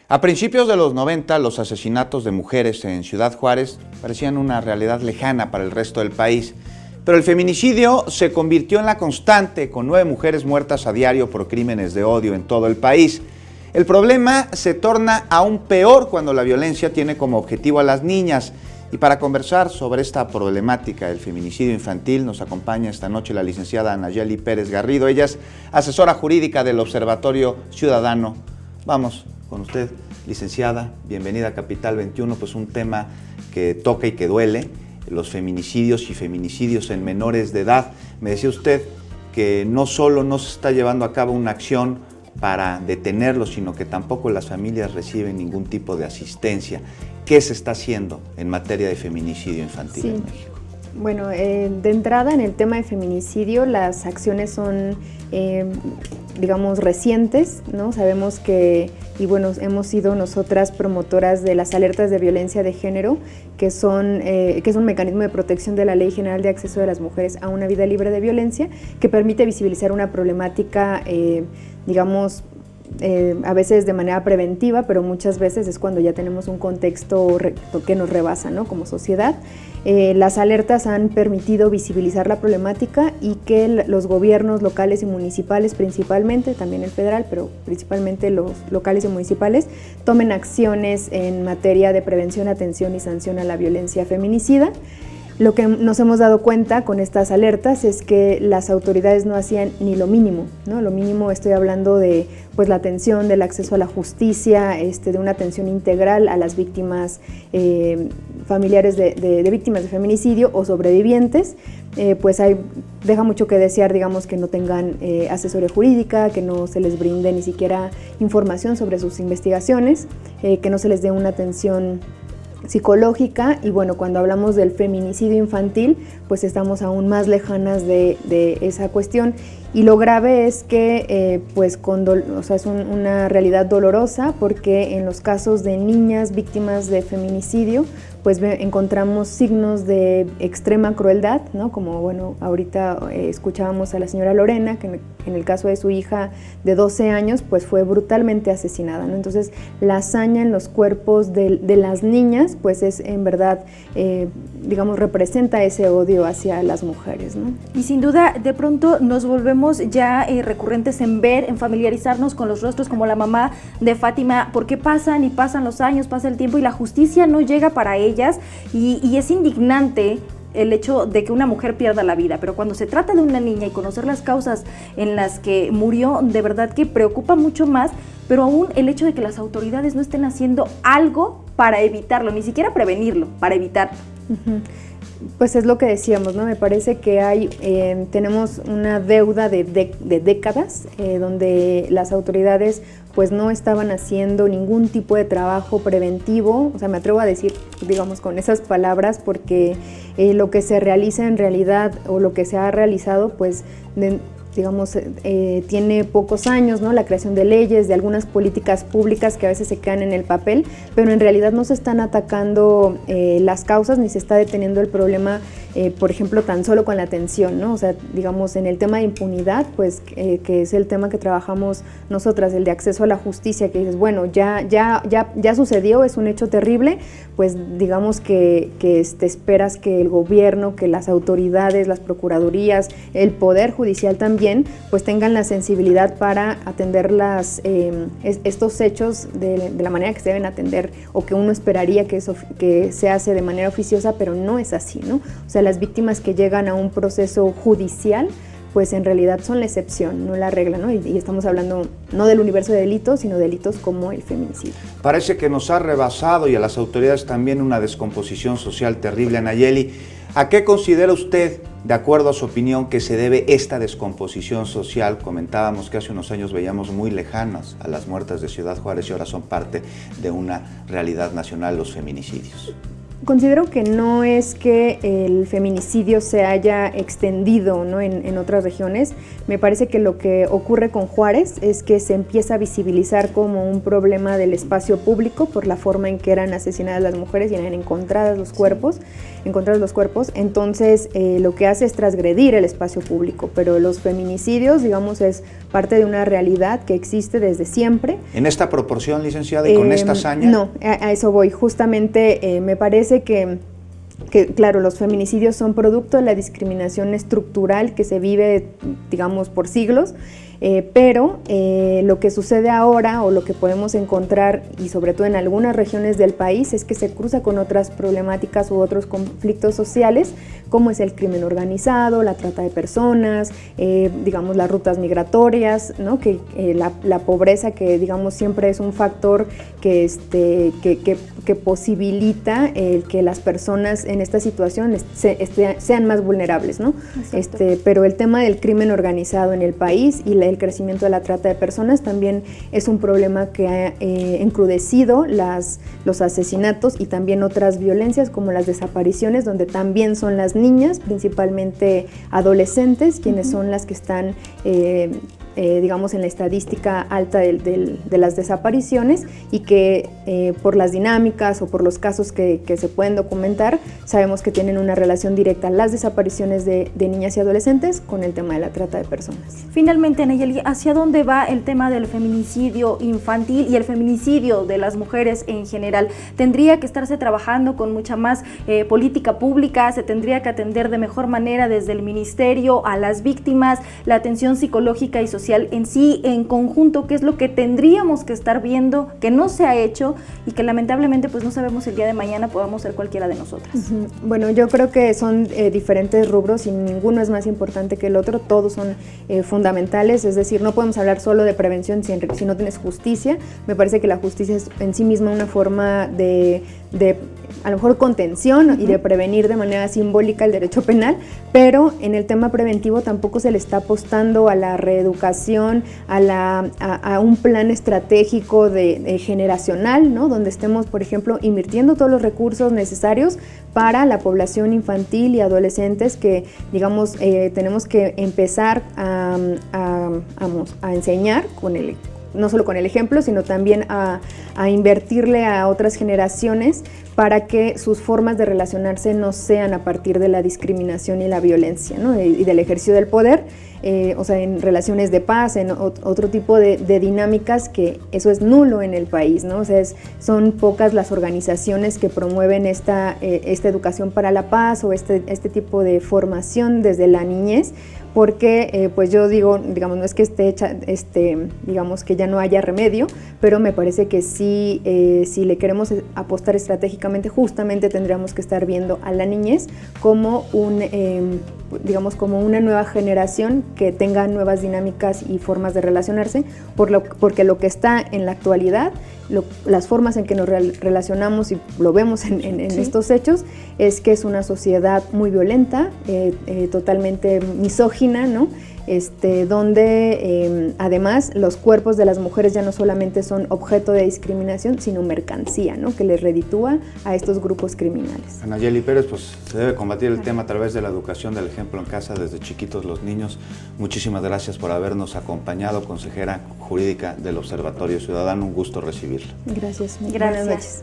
A principios de los 90, los asesinatos de mujeres en Ciudad Juárez parecían una realidad lejana para el resto del país. Pero el feminicidio se convirtió en la constante, con 9 mujeres muertas a diario por crímenes de odio en todo el país. El problema se torna aún peor cuando la violencia tiene como objetivo a las niñas. Y para conversar sobre esta problemática del feminicidio infantil nos acompaña esta noche la licenciada Nayeli Pérez Garrido. Ella es asesora jurídica del Observatorio Ciudadano. Vamos con usted, licenciada, bienvenida a Capital 21, pues un tema que toca y que duele, los feminicidios y feminicidios en menores de edad. Me decía usted que no solo no se está llevando a cabo una acción para detenerlos, sino que tampoco las familias reciben ningún tipo de asistencia. ¿Qué se está haciendo en materia de feminicidio infantil en México? Bueno, de entrada en el tema de feminicidio las acciones son, digamos, recientes, ¿no? Sabemos que, y bueno, hemos sido nosotras promotoras de las alertas de violencia de género, que es un mecanismo de protección de la Ley General de Acceso de las Mujeres a una Vida Libre de Violencia, que permite visibilizar una problemática, digamos, a veces de manera preventiva, pero muchas veces es cuando ya tenemos un contexto que nos rebasa, ¿no? Como sociedad. Las alertas han permitido visibilizar la problemática y que los gobiernos locales y municipales principalmente, también el federal, pero principalmente los locales y municipales, tomen acciones en materia de prevención, atención y sanción a la violencia feminicida. Lo que nos hemos dado cuenta con estas alertas es que las autoridades no hacían ni lo mínimo, ¿no? Lo mínimo, estoy hablando de pues, la atención, del acceso a la justicia, de una atención integral a las víctimas, familiares de víctimas de feminicidio o sobrevivientes. Pues deja mucho que desear, digamos, que no tengan asesoría jurídica, que no se les brinde ni siquiera información sobre sus investigaciones, que no se les dé una atención psicológica. Y bueno, cuando hablamos del feminicidio infantil, pues estamos aún más lejanas de esa cuestión. Y lo grave es que pues es una realidad dolorosa, porque en los casos de niñas víctimas de feminicidio, pues encontramos signos de extrema crueldad, ¿no? Como bueno, ahorita escuchábamos a la señora Lorena, que en el caso de su hija de 12 años, pues fue brutalmente asesinada, ¿no? Entonces, la hazaña en los cuerpos de las niñas, pues es en verdad, digamos, representa ese odio hacia las mujeres, ¿no? Y sin duda, de pronto nos volvemos ya recurrentes en ver, en familiarizarnos con los rostros como la mamá de Fátima, porque pasan y pasan los años, pasa el tiempo y la justicia no llega para ellas, y es indignante el hecho de que una mujer pierda la vida, pero cuando se trata de una niña y conocer las causas en las que murió, de verdad que preocupa mucho más, pero aún el hecho de que las autoridades no estén haciendo algo para evitarlo, ni siquiera prevenirlo, para evitarlo. Uh-huh. Pues es lo que decíamos, ¿no? Me parece que tenemos una deuda de décadas donde las autoridades pues no estaban haciendo ningún tipo de trabajo preventivo. O sea, me atrevo a decir, digamos, con esas palabras, porque lo que se realiza en realidad, o lo que se ha realizado, pues digamos, tiene pocos años, ¿no? La creación de leyes, de algunas políticas públicas que a veces se quedan en el papel, pero en realidad no se están atacando las causas, ni se está deteniendo el problema, por ejemplo, tan solo con la atención, ¿no? O sea, digamos, en el tema de impunidad, pues, que es el tema que trabajamos nosotras, el de acceso a la justicia, que dices, bueno, ya sucedió, es un hecho terrible, pues digamos que esperas que el gobierno, que las autoridades, las procuradurías, el Poder Judicial también, pues tengan la sensibilidad para atender estos hechos de la manera que se deben atender, o que uno esperaría que se hace de manera oficiosa, pero no es así, ¿no? O sea, las víctimas que llegan a un proceso judicial, pues en realidad son la excepción, no la regla, ¿no? Y estamos hablando no del universo de delitos, sino de delitos como el feminicidio. Parece que nos ha rebasado, y a las autoridades también, una descomposición social terrible. Nayeli, ¿a qué considera usted, de acuerdo a su opinión, que se debe esta descomposición social? Comentábamos que hace unos años veíamos muy lejanas a las muertas de Ciudad Juárez y ahora son parte de una realidad nacional, los feminicidios. Considero que no es que el feminicidio se haya extendido, ¿no?, en otras regiones. Me parece que lo que ocurre con Juárez es que se empieza a visibilizar como un problema del espacio público por la forma en que eran asesinadas las mujeres y eran encontrados los cuerpos. Entonces, lo que hace es transgredir el espacio público, pero los feminicidios, digamos, es parte de una realidad que existe desde siempre. ¿En esta proporción, licenciada, y con esta hazaña? No, a eso voy. Justamente me parece que, claro, los feminicidios son producto de la discriminación estructural que se vive, digamos, por siglos, pero lo que sucede ahora o lo que podemos encontrar, y sobre todo en algunas regiones del país, es que se cruza con otras problemáticas u otros conflictos sociales, como es el crimen organizado, la trata de personas, digamos, las rutas migratorias, ¿no?, que la pobreza, que digamos siempre es un factor que posibilita que las personas en esta situación sean más vulnerables, ¿no? Pero el tema del crimen organizado en el país y el crecimiento de la trata de personas también es un problema que ha encrudecido los asesinatos y también otras violencias como las desapariciones, donde también son las niñas, principalmente adolescentes, quienes son las que están digamos, en la estadística alta de las desapariciones, y que por las dinámicas o por los casos que se pueden documentar, sabemos que tienen una relación directa las desapariciones de niñas y adolescentes con el tema de la trata de personas. Finalmente, Nayeli, ¿hacia dónde va el tema del feminicidio infantil y el feminicidio de las mujeres en general? ¿Tendría que estarse trabajando con mucha más política pública? ¿Se tendría que atender de mejor manera desde el ministerio a las víctimas, la atención psicológica y social en sí, en conjunto? ¿Qué es lo que tendríamos que estar viendo, que no se ha hecho y que lamentablemente pues no sabemos el día de mañana podamos ser cualquiera de nosotras? Bueno, yo creo que son diferentes rubros y ninguno es más importante que el otro, todos son fundamentales, es decir, no podemos hablar solo de prevención si no tienes justicia. Me parece que la justicia es en sí misma una forma de a lo mejor contención y de prevenir de manera simbólica el derecho penal, pero en el tema preventivo tampoco se le está apostando a la reeducación, a un plan estratégico generacional, ¿no?, donde estemos, por ejemplo, invirtiendo todos los recursos necesarios para la población infantil y adolescentes que, digamos, tenemos que empezar a enseñar no solo con el ejemplo, sino también a invertirle a otras generaciones para que sus formas de relacionarse no sean a partir de la discriminación y la violencia, ¿no?, y del ejercicio del poder, o sea, en relaciones de paz, en otro tipo de dinámicas, que eso es nulo en el país, ¿no? O sea, son pocas las organizaciones que promueven esta educación para la paz o este tipo de formación desde la niñez, porque pues yo digo, digamos, no es que esté hecha, digamos que ya no haya remedio, pero me parece que sí, si le queremos apostar estratégicamente, justamente tendríamos que estar viendo a la niñez como digamos, como una nueva generación que tenga nuevas dinámicas y formas de relacionarse, porque lo que está en la actualidad, las formas en que nos relacionamos, y lo vemos en estos hechos, es que es una sociedad muy violenta, totalmente misógina, ¿no? Donde además los cuerpos de las mujeres ya no solamente son objeto de discriminación, sino mercancía, ¿no?, que les reditúa a estos grupos criminales. Nayeli Pérez, pues se debe combatir el tema a través de la educación, del ejemplo en casa, desde chiquitos los niños. Muchísimas gracias por habernos acompañado, consejera jurídica del Observatorio Ciudadano, un gusto recibirla. Gracias. Gracias. Buenas noches.